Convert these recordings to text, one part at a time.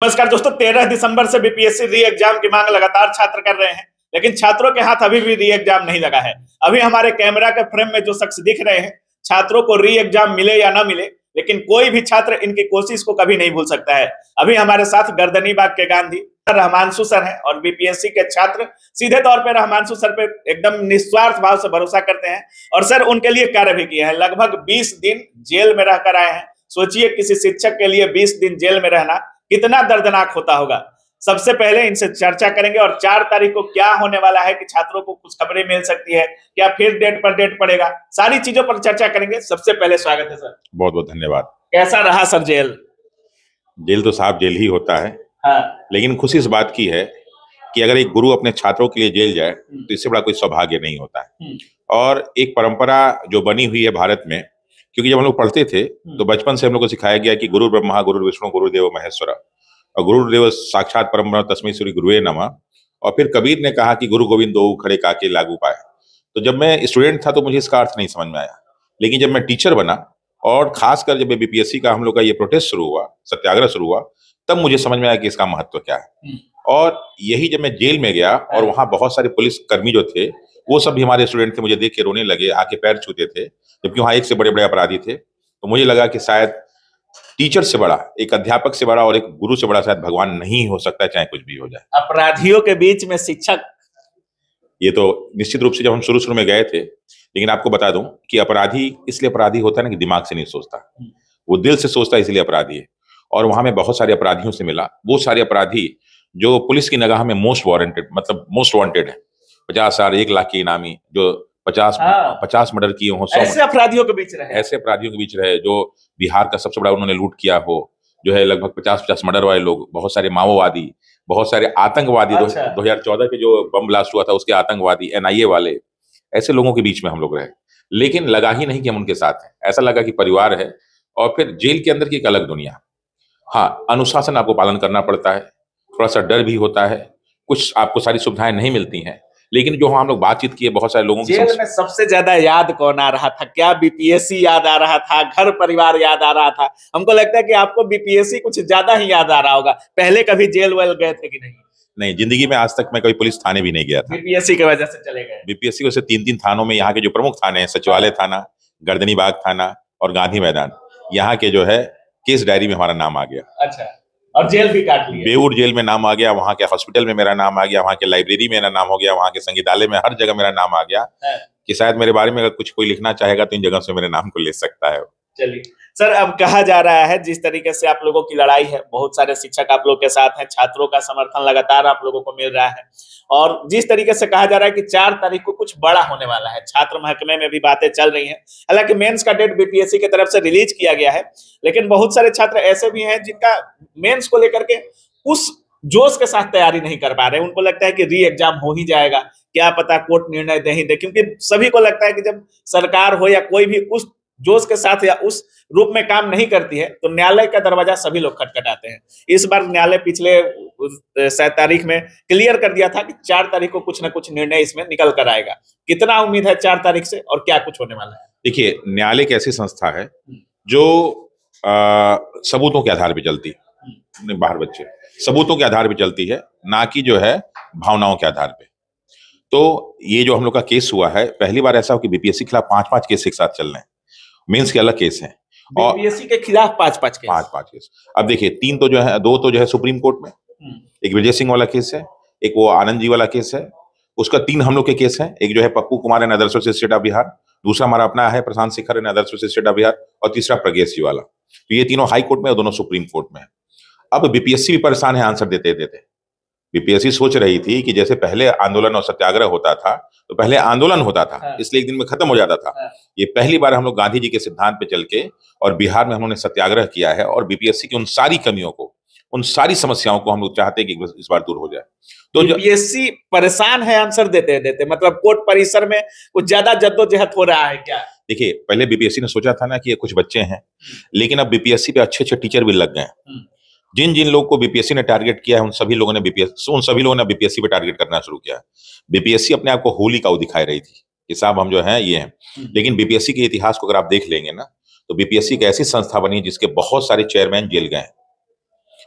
नमस्कार दोस्तों, 13 दिसंबर से बीपीएससी री एग्जाम की मांग लगातार छात्र कर रहे हैं, लेकिन छात्रों के हाथ अभी भी री एग्जाम नहीं लगा है। अभी हमारे कैमरा के फ्रेम में जो शख्स दिख रहे हैं, छात्रों को री एग्जाम मिले या ना मिले, लेकिन कोई भी छात्र इनकी कोशिश को कभी नहीं भूल सकता है। अभी हमारे साथ गर्दनीबाग के गांधी रहमांशु सर हैं और बीपीएससी के छात्र सीधे तौर पर रहमांशु सर पे एकदम निस्वार्थ भाव से भरोसा करते हैं और सर उनके लिए कार्य भी किए हैं। लगभग 20 दिन जेल में रहकर आए हैं। सोचिए किसी शिक्षक के लिए 20 दिन जेल में रहना कितना दर्दनाक होता होगा। सबसे पहले इनसे चर्चा करेंगे और 4 तारीख को क्या होने वाला है कि छात्रों को कुछ खबरें मिल सकती है, क्या फिर डेट पर डेट पड़ेगा, सारी चीजों पर चर्चा करेंगे। सबसे पहले स्वागत है सर। बहुत बहुत धन्यवाद। कैसा रहा सर जेल? जेल तो साहब जेल ही होता है। हाँ। लेकिन खुशी इस बात की है कि अगर एक गुरु अपने छात्रों के लिए जेल जाए तो इससे बड़ा कोई सौभाग्य नहीं होता है। और एक परंपरा जो बनी हुई है भारत में, क्योंकि जब हम लोग पढ़ते थे तो बचपन से हम लोग को सिखाया गया कि गुरु ब्रह्मा गुरु विष्णु गुरुदेव महेश्वरा और गुरुदेव साक्षात परम ब्रह्म तस्मै श्री गुरुवे नमः। और फिर कबीर ने कहा कि गुरु गोविंद दो खड़े काके लागू पाए। तो जब मैं स्टूडेंट था तो मुझे इसका अर्थ नहीं समझ में आया, लेकिन जब मैं टीचर बना और खासकर जब बीपीएससी का हम लोग का ये प्रोटेस्ट शुरू हुआ, सत्याग्रह शुरू हुआ, तब मुझे समझ में आया कि इसका महत्व क्या है। और यही जब मैं जेल में गया और वहां बहुत सारे पुलिस कर्मी जो थे वो सब भी हमारे स्टूडेंट थे, मुझे देख के रोने लगे, आके पैर छूते थे, जबकि वहां एक से बड़े बड़े अपराधी थे। तो मुझे लगा कि शायद टीचर से बड़ा, एक अध्यापक से बड़ा और एक गुरु से बड़ा शायद भगवान नहीं हो सकता, चाहे कुछ भी हो जाए। अपराधियों के बीच में शिक्षक, ये तो निश्चित रूप से जब हम शुरू में गए थे, लेकिन आपको बता दूं कि अपराधी इसलिए अपराधी होता है ना कि दिमाग से नहीं सोचता, वो दिल से सोचता है, इसलिए अपराधी है। और वहां मैं बहुत सारे अपराधियों से मिला, वो सारे अपराधी जो पुलिस की निगाह में मोस्ट वांटेड है। 50,000 1 लाख की इनामी, जो 50 मर्डर किए हों, ऐसे अपराधियों के बीच रहे, ऐसे अपराधियों के बीच रहे जो बिहार का सबसे बड़ा उन्होंने लूट किया हो, जो है लगभग 50 मर्डर वाले लोग, बहुत सारे माओवादी, बहुत सारे आतंकवादी। 2014 के जो बम ब्लास्ट हुआ था उसके आतंकवादी, एनआईए वाले, ऐसे लोगों के बीच में हम लोग रहे। लेकिन लगा ही नहीं कि हम उनके साथ हैं, ऐसा लगा कि परिवार है। और फिर जेल के अंदर की एक अलग दुनिया। हाँ, अनुशासन आपको पालन करना पड़ता है, थोड़ा सा डर भी होता है, कुछ आपको सारी सुविधाएं नहीं मिलती हैं, लेकिन जो हम लोग बातचीत किए बहुत सारे लोगों जेल में सबसे ज्यादा याद कौन आ रहा था? क्या बीपीएससी याद आ रहा था, घर परिवार याद आ रहा था? हमको लगता है कि आपको बीपीएससी कुछ ज्यादा ही याद आ रहा होगा। पहले कभी जेल वेल गए थे कि नहीं? नहीं, जिंदगी में आज तक मैं कभी पुलिस थाने भी नहीं गया था। बीपीएससी की वजह से चले गए? बीपीएससी की वजह से 3 थानों में, यहाँ के जो प्रमुख थाने हैं, सचिवालय थाना, गर्दनीबाग थाना और गांधी मैदान, यहाँ के जो है केस डायरी में हमारा नाम आ गया। अच्छा, और जेल भी काट लिया? बेऊर जेल में नाम आ गया, वहाँ के हॉस्पिटल में मेरा नाम आ गया, वहाँ के लाइब्रेरी में मेरा नाम हो गया, वहाँ के संगीतालय में, हर जगह मेरा नाम आ गया कि शायद मेरे बारे में अगर कुछ कोई लिखना चाहेगा तो इन जगह से मेरे नाम को ले सकता है। चलिए सर, अब कहा जा रहा है जिस तरीके से आप लोगों की लड़ाई है, बहुत सारे शिक्षक आप लोग के साथ हैं, छात्रों का समर्थन लगातार आप लोगों को मिल रहा है, और जिस तरीके से कहा जा रहा है कि 4 तारीख को कुछ बड़ा होने वाला है, छात्र महकमे में भी बातें चल रही हैं। हालांकि मेंस का डेट बीपीएससी की तरफ से रिलीज किया गया है, लेकिन बहुत सारे छात्र ऐसे भी हैं जिनका मेंस को लेकर के उस जोश के साथ तैयारी नहीं कर पा रहे। उनको लगता है कि री एग्जाम हो ही जाएगा, क्या पता कोर्ट निर्णय दे ही दे, क्योंकि सभी को लगता है कि जब सरकार हो या कोई भी उस जोश के साथ या उस रूप में काम नहीं करती है तो न्यायालय का दरवाजा सभी लोग खटखटाते हैं। इस बार न्यायालय पिछले 7 तारीख में क्लियर कर दिया था कि 4 तारीख को कुछ ना कुछ निर्णय इसमें निकल कर आएगा। कितना उम्मीद है 4 तारीख से, और क्या कुछ होने वाला है? देखिए, न्यायालय एक ऐसी संस्था है जो सबूतों के आधार पर चलती है, बाहर बच्चे सबूतों के आधार पर चलती है, ना कि जो है भावनाओं के आधार पे। तो ये जो हम लोग का केस हुआ है, पहली बार ऐसा हो कि बीपीएससी के खिलाफ 5-5 केस एक साथ चल रहे हैं। मेंस के अलग केस हैं और बीपीएससी के खिलाफ 5-5 केस। अब देखिए, 2 तो जो है सुप्रीम कोर्ट में, एक विजय सिंह वाला केस है, एक वो आनंद जी वाला केस है, उसका 3 हम लोग के केस है। एक जो है Pappu Kumar and others versus state of Bihar, दूसरा हमारा अपना है Prashant Shekhar and others versus state of Bihar, और तीसरा प्रज्ञेश जी वाला। तो ये तीनों हाई कोर्ट में और दोनों सुप्रीम कोर्ट में है। अब बीपीएससी भी परेशान है आंसर देते देते। बीपीएससी सोच रही थी कि जैसे पहले आंदोलन और सत्याग्रह होता था तो पहले आंदोलन होता था, इसलिए एक दिन में खत्म हो जाता था। ये पहली बार हम लोग गांधी जी के सिद्धांत पे चल के और बिहार में हम लोगों ने सत्याग्रह किया है, और बीपीएससी की उन सारी कमियों को, उन सारी समस्याओं को हम लोग चाहते हैं कि इस बार दूर हो जाए। तो बीपीएससी परेशान है आंसर देते देते, मतलब कोर्ट परिसर में कुछ ज्यादा जद्दोजहद हो रहा है क्या? देखिए, पहले बीपीएससी ने सोचा था ना कि ये कुछ बच्चे हैं, लेकिन अब बीपीएससी पे अच्छे टीचर भी लग गए। जिन जिन लोगों को बीपीएससी ने टारगेट किया है उन सभी लोगों ने बीपीएससी पे टारगेट करना शुरू किया। बीपीएससी अपने आप को होली काऊ दिखाई रही थी कि साहब हम जो हैं ये हैं, लेकिन बीपीएससी के इतिहास को अगर आप देख लेंगे ना, तो बीपीएससी एक ऐसी संस्था बनी जिसके बहुत सारे चेयरमैन जेल गए।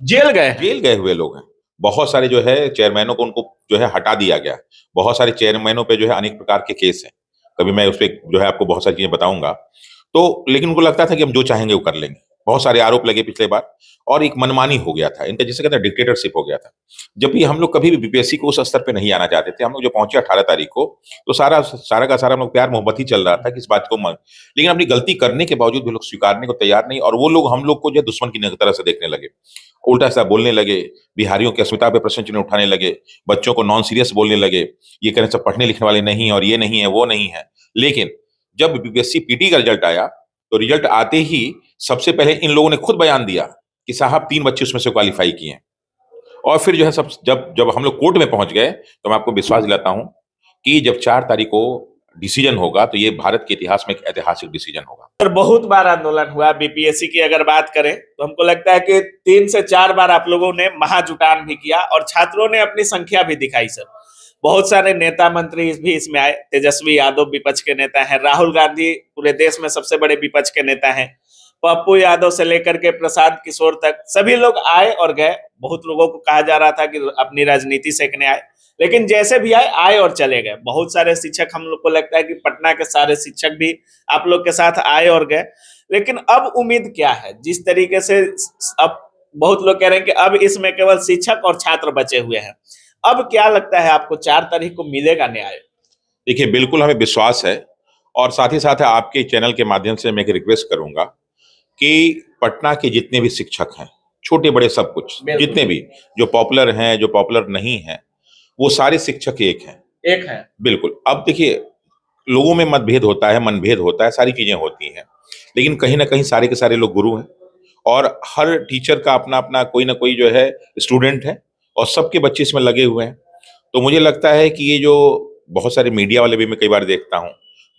जेल गए हुए लोग हैं। बहुत सारे जो है चेयरमैनों को उनको जो है हटा दिया गया। बहुत सारे चेयरमैनों पे जो है अनेक प्रकार के केस हैं। कभी मैं उस पर जो है आपको बहुत सारी चीजें बताऊंगा। तो लेकिन उनको लगता था कि हम जो चाहेंगे वो कर लेंगे। बहुत सारे आरोप लगे पिछले बार और एक मनमानी हो गया था इनका, जिसे कहते हैं डिक्टेटरशिप हो गया था। जब भी हम लोग कभी भी बीपीएससी को उस स्तर पे नहीं आना चाहते थे। हम लोग जो पहुंचे 18 तारीख को, तो सारा सारा का सारा हम लोग प्यार मोहब्बत ही चल रहा था कि इस बात को लेकिन अपनी गलती करने के बावजूद भी लोग स्वीकारने को तैयार नहीं, और वो लोग हम लोग को जो दुश्मन की तरह से देखने लगे, उल्टा सा बोलने लगे, बिहारियों की अस्मिता पे प्रश्न चिन्ह उठाने लगे, बच्चों को नॉन सीरियस बोलने लगे, ये कहने सब पढ़ने लिखने वाले नहीं और ये नहीं है वो नहीं है। लेकिन जब बीपीएससी पीटी का रिजल्ट आया तो रिजल्ट आते ही सबसे पहले इन लोगों ने खुद बयान दिया कि साहब 3 बच्चे उसमें से क्वालिफाई किए हैं। और फिर जो है सब जब जब हम लोग कोर्ट में पहुंच गए तो मैं आपको विश्वास दिलाता हूं कि जब 4 तारीख को डिसीजन होगा तो ये भारत के इतिहास में एक ऐतिहासिक डिसीजन होगा। और बहुत बार आंदोलन हुआ बीपीएससी की अगर बात करें तो हमको लगता है कि 3 से 4 बार आप लोगों ने महाजुटान भी किया और छात्रों ने अपनी संख्या भी दिखाई। सर, बहुत सारे नेता मंत्री भी इसमें आए। तेजस्वी यादव विपक्ष के नेता हैं, राहुल गांधी पूरे देश में सबसे बड़े विपक्ष के नेता हैं, पप्पू यादव से लेकर के प्रसाद किशोर तक सभी लोग आए और गए। बहुत लोगों को कहा जा रहा था कि अपनी राजनीति सेकने आए, लेकिन जैसे भी आए और चले गए। बहुत सारे शिक्षक, हम लोग को लगता है कि पटना के सारे शिक्षक भी आप लोग के साथ आए और गए। लेकिन अब उम्मीद क्या है? जिस तरीके से अब बहुत लोग कह रहे हैं कि अब इसमें केवल शिक्षक और छात्र बचे हुए हैं, अब क्या लगता है आपको 4 तारीख को मिलेगा न्याय? देखिए, बिल्कुल हमें विश्वास है, और साथ ही साथ आपके चैनल के माध्यम से मैं एक रिक्वेस्ट करूंगा कि पटना के जितने भी शिक्षक हैं, छोटे बड़े सब कुछ, जितने भी जो पॉपुलर हैं, जो पॉपुलर नहीं हैं, वो सारे शिक्षक एक हैं। बिल्कुल। अब देखिए, लोगों में मतभेद होता है, मनभेद होता है, सारी चीजें होती हैं, लेकिन कहीं ना कहीं सारे के सारे लोग गुरु हैं, और हर टीचर का अपना अपना कोई ना कोई जो है स्टूडेंट है, और सबके बच्चे इसमें लगे हुए हैं। तो मुझे लगता है कि ये जो बहुत सारे मीडिया वाले भी मैं कई बार देखता हूँ,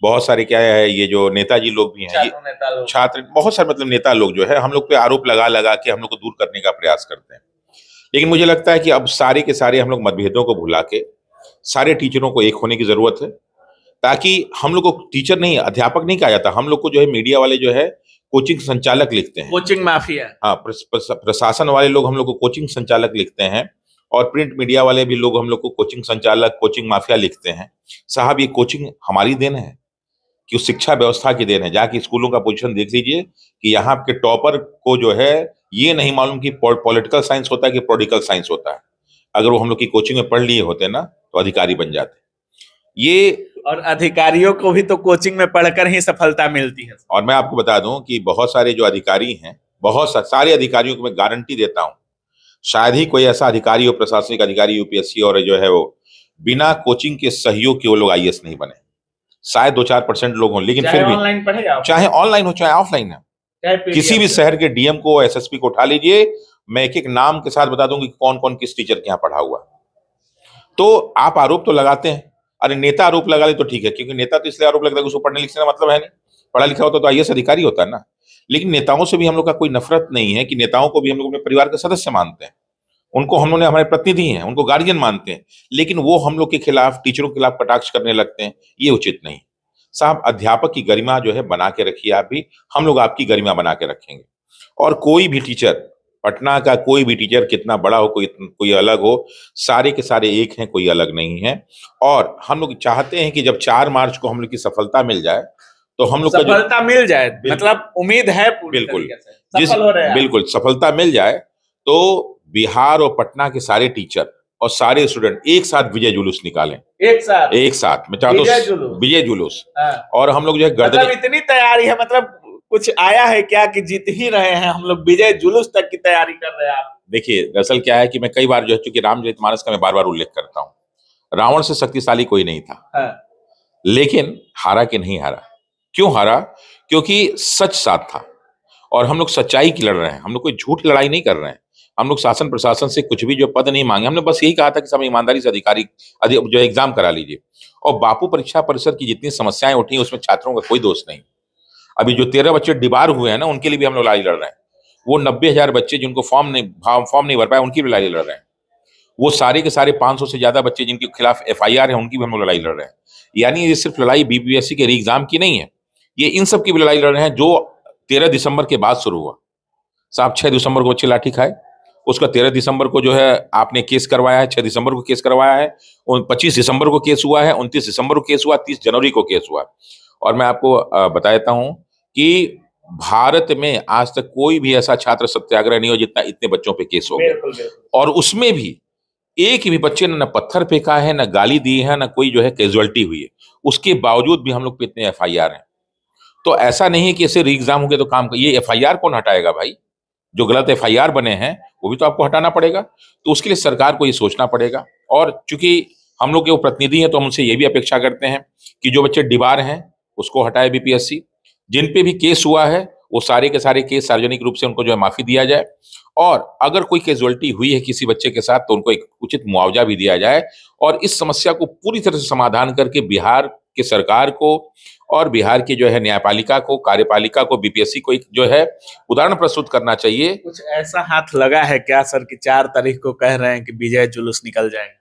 बहुत सारे क्या है, ये जो नेताजी लोग भी हैं, छात्र, बहुत सारे मतलब नेता लोग जो है हम लोग पे आरोप लगा लगा के हम लोग को दूर करने का प्रयास करते हैं। लेकिन मुझे लगता है कि अब सारे के सारे हम लोग मतभेदों को भुला के सारे टीचरों को एक होने की जरूरत है, ताकि हम लोग को टीचर नहीं, अध्यापक नहीं कहा जाता। हम लोग को जो है मीडिया वाले जो है कोचिंग संचालक लिखते हैं, कोचिंग माफिया। हाँ, प्रशासन वाले लोग हम लोग को कोचिंग संचालक लिखते हैं, और प्रिंट मीडिया वाले भी लोग हम लोग को कोचिंग संचालक, कोचिंग माफिया लिखते हैं। साहब, ये कोचिंग हमारी देन है कि उस शिक्षा व्यवस्था की देन है। जाके स्कूलों का पोजीशन देख लीजिए कि यहाँ के टॉपर को जो है ये नहीं मालूम कि पॉलिटिकल साइंस होता है कि पॉलिटिकल साइंस होता है। अगर वो हम लोग की कोचिंग में पढ़ लिए होते ना तो अधिकारी बन जाते। ये, और अधिकारियों को भी तो कोचिंग में पढ़कर ही सफलता मिलती है। और मैं आपको बता दूं कि बहुत सारे जो अधिकारी हैं, बहुत सारे अधिकारियों को मैं गारंटी देता हूं, शायद ही कोई ऐसा अधिकारी हो, प्रशासनिक अधिकारी यूपीएससी और जो है वो बिना कोचिंग के सहयोग के वो लोग आईएएस नहीं बने। शायद 2-4% लोग हों, लेकिन फिर भी ऑनलाइन पढ़े, चाहे ऑनलाइन हो चाहे ऑफलाइन है, किसी भी शहर के डीएम को, एसएसपी को उठा लीजिए, मैं एक एक नाम के साथ बता दूंगी कौन कौन किस टीचर के यहाँ पढ़ा हुआ। तो आप आरोप तो लगाते हैं, अरे नेता आरोप लगा ले तो ठीक है, क्योंकि नेता तो इसलिए आरोप लगता है कि उसको पढ़ने लिखने का मतलब है नहीं। पढ़ा लिखा होता तो आईएएस अधिकारी होता है ना। लेकिन नेताओं से भी हम लोग का कोई नफरत नहीं है, कि नेताओं को भी हम लोग अपने परिवार के सदस्य मानते हैं, उनको हम लोग ने हमारे प्रतिनिधि हैं, उनको गार्जियन मानते हैं, लेकिन वो हम लोग के खिलाफ, टीचरों के खिलाफ कटाक्ष करने लगते हैं, ये उचित नहीं। साहब, अध्यापक की गरिमा जो है बना के रखिए आप भी, हम लोग आपकी गरिमा बना के रखेंगे। और कोई भी टीचर, पटना का कोई भी टीचर, कितना बड़ा हो, कोई अलग हो, सारे के सारे एक हैं, कोई अलग नहीं है। और हम लोग चाहते हैं कि जब 4 मार्च को हम लोग की सफलता मिल जाए तो हम लोग सफलता मिल जाए, मतलब उम्मीद है बिल्कुल, बिल्कुल सफलता मिल जाए तो बिहार और पटना के सारे टीचर और सारे स्टूडेंट एक साथ विजय जुलूस निकालें। एक साथ मैं चाहता हूँ विजय जुलूस। और हम लोग जो है मतलब इतनी तैयारी है, मतलब कुछ आया है क्या कि जीत ही रहे हैं हम लोग, विजय जुलूस तक की तैयारी कर रहे हैं आप? देखिए, दरअसल क्या है कि मैं कई बार जो है, चूंकि रामचरितमानस का मैं बार बार उल्लेख करता हूँ, रावण से शक्तिशाली कोई नहीं था। लेकिन हारा कि नहीं हारा? क्यों हारा? क्योंकि सच साथ था, और हम लोग सच्चाई की लड़ रहे हैं, हम लोग कोई झूठ लड़ाई नहीं कर रहे हैं। हम लोग शासन प्रशासन से कुछ भी जो पद नहीं मांगे, हमने बस यही कहा था कि सब ईमानदारी से अधिकारी जो एग्जाम करा लीजिए। और बापू परीक्षा परिषद की जितनी समस्याएं उठी उसमें छात्रों का कोई दोष नहीं। अभी जो 13 बच्चे डिबार हुए हैं ना, उनके लिए भी हम लोग लड़ाई लड़ रहे हैं। वो 90,000 बच्चे जिनको फॉर्म नहीं भर पाए, उनकी भी लड़ाई लड़ रहे हैं। वो सारे के सारे 500 से ज्यादा बच्चे जिनके खिलाफ एफआईआर है, उनकी भी हम लोग लड़ाई लड़ रहे हैं। यानी ये सिर्फ लड़ाई बीपीएससी के री एग्जाम की नहीं है, ये इन सब की भी लड़ाई लड़ रहे हैं जो 13 दिसंबर के बाद शुरू हुआ। साहब, 6 दिसंबर को बच्चे लाठी खाए, उसका 13 दिसंबर को जो है आपने केस करवाया है, 6 दिसंबर को केस करवाया है, 25 दिसंबर को केस हुआ है, 29 दिसंबर को केस हुआ, 30 जनवरी को केस हुआ। और मैं आपको बता देता हूं कि भारत में आज तक कोई भी ऐसा छात्र सत्याग्रह नहीं हो जितना इतने बच्चों पे केस हो गया। और उसमें भी एक भी बच्चे ने न पत्थर फेंका है, न गाली दी है, न कोई जो है कैजुअलिटी हुई है। उसके बावजूद भी हम लोग पे इतने एफआईआर हैं। तो ऐसा नहीं है कि ऐसे री एग्जाम हो गए तो काम ये एफआईआर कौन हटाएगा भाई? जो गलत एफआईआर बने हैं वो भी तो आपको हटाना पड़ेगा। तो उसके लिए सरकार को ये सोचना पड़ेगा। और चूंकि हम लोग के वो प्रतिनिधि हैं तो हम उनसे ये भी अपेक्षा करते हैं कि जो बच्चे डिबार हैं उसको हटाए बीपीएससी। जिन पे भी केस हुआ है वो सारे के सारे केस सार्वजनिक रूप से उनको जो है माफी दिया जाए। और अगर कोई कैजुअलिटी हुई है किसी बच्चे के साथ तो उनको एक उचित मुआवजा भी दिया जाए। और इस समस्या को पूरी तरह से समाधान करके बिहार की सरकार को और बिहार की जो है न्यायपालिका को, कार्यपालिका को, बीपीएससी को एक जो है उदाहरण प्रस्तुत करना चाहिए। कुछ ऐसा हाथ लगा है क्या सर कि 4 तारीख को कह रहे हैं कि विजय जुलूस निकल जाएगा?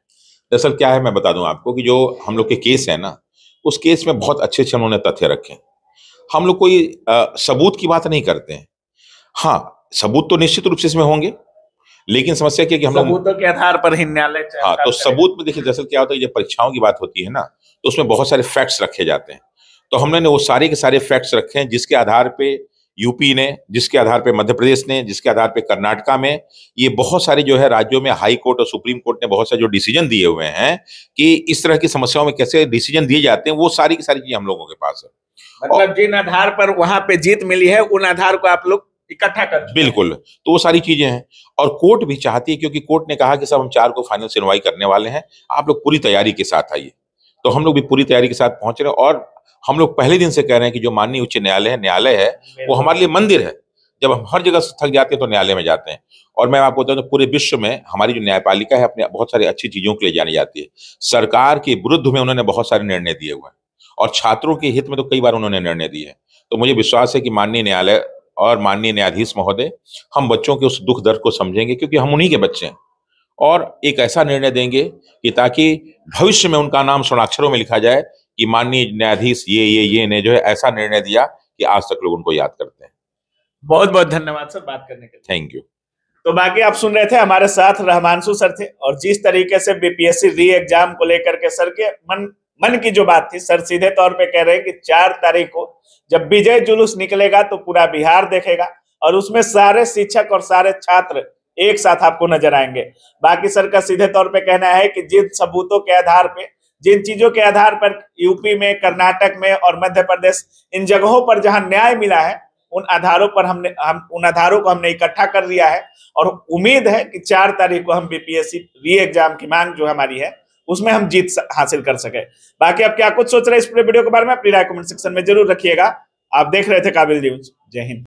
दरअसल क्या है मैं बता दूं आपको कि जो हम लोग के केस है ना, उस केस में बहुत अच्छे अच्छे उन्होंने तथ्य रखे। हम लोग कोई सबूत की बात नहीं करते हैं। हाँ, सबूत तो निश्चित रूप से इसमें होंगे, लेकिन समस्या क्या है कि हम लोग सबूतों के आधार पर ही न्यायालय। हाँ, तो सबूत में देखिए दरअसल क्या होता है, जब परीक्षाओं की बात होती है ना तो उसमें बहुत सारे फैक्ट्स रखे जाते हैं। तो हमने वो सारे के सारे फैक्ट्स रखे हैं जिसके आधार पे यूपी ने, जिसके आधार पे मध्य प्रदेश ने, जिसके आधार पे कर्नाटका में, ये बहुत सारे जो है राज्यों में हाई कोर्ट और सुप्रीम कोर्ट ने बहुत सारे जो डिसीजन दिए हुए हैं कि इस तरह की समस्याओं में कैसे डिसीजन दिए जाते हैं, वो सारी की सारी चीजें हम लोगों के पास है। मतलब जिन आधार पर वहां पे जीत मिली है उन आधार को आप लोग इकट्ठा कर। बिल्कुल, तो वो सारी चीजें हैं। और कोर्ट भी चाहती है, क्योंकि कोर्ट ने कहा कि सब हम 4 को फाइनल सुनवाई करने वाले हैं, आप लोग पूरी तैयारी के साथ आइए। तो हम लोग भी पूरी तैयारी के साथ पहुंच रहे हैं। और हम लोग पहले दिन से कह रहे हैं कि जो माननीय उच्च न्यायालय है वो हमारे लिए मंदिर है। जब हम हर जगह से थक जाते हैं तो न्यायालय में जाते हैं। और मैं आपको बताऊं तो पूरे विश्व में हमारी जो न्यायपालिका है अपने बहुत सारी अच्छी चीजों के लिए जानी जाती है। सरकार के विरुद्ध में उन्होंने बहुत सारे निर्णय दिए हुए हैं और छात्रों के हित में तो कई बार उन्होंने निर्णय दिए हैं। तो मुझे विश्वास है कि माननीय न्यायालय और माननीय न्यायाधीश महोदय हम बच्चों के उस दुख दर्द को समझेंगे, क्योंकि हम उन्हीं के बच्चे हैं। और एक ऐसा निर्णय देंगे कि ताकि भविष्य में उनका नाम स्वर्णाक्षरों में लिखा जाए कि माननीय न्यायाधीश ये ने जो है ऐसा निर्णय दिया कि आज तक लोग उनको याद करते हैं। बहुत बहुत धन्यवाद सर बात करने के लिए। Thank you. तो बाकी आप सुन रहे थे, हमारे साथ रहमांशु सर थे। और जिस तरीके से बीपीएससी री एग्जाम को लेकर के सर के मन की जो बात थी, सर सीधे तौर पे कह रहे हैं कि 4 तारीख को जब विजय जुलूस निकलेगा तो पूरा बिहार देखेगा और उसमें सारे शिक्षक और सारे छात्र एक साथ आपको नजर आएंगे। बाकी सर का सीधे तौर पे कहना है कि जिन सबूतों के आधार पे, जिन चीजों के आधार पर यूपी में, कर्नाटक में और मध्य प्रदेश, इन जगहों पर जहां न्याय मिला है, उन आधारों पर उन आधारों को हमने इकट्ठा कर लिया है। और उम्मीद है कि 4 तारीख को हम बीपीएससी री एग्जाम की मांग जो हमारी है उसमें हम जीत हासिल कर सके। बाकी आप क्या कुछ सोच रहे हैं इस पूरे वीडियो के बारे में, अपनी राय कमेंट सेक्शन में जरूर रखिएगा। आप देख रहे थे काबिल न्यूज। जय हिंद।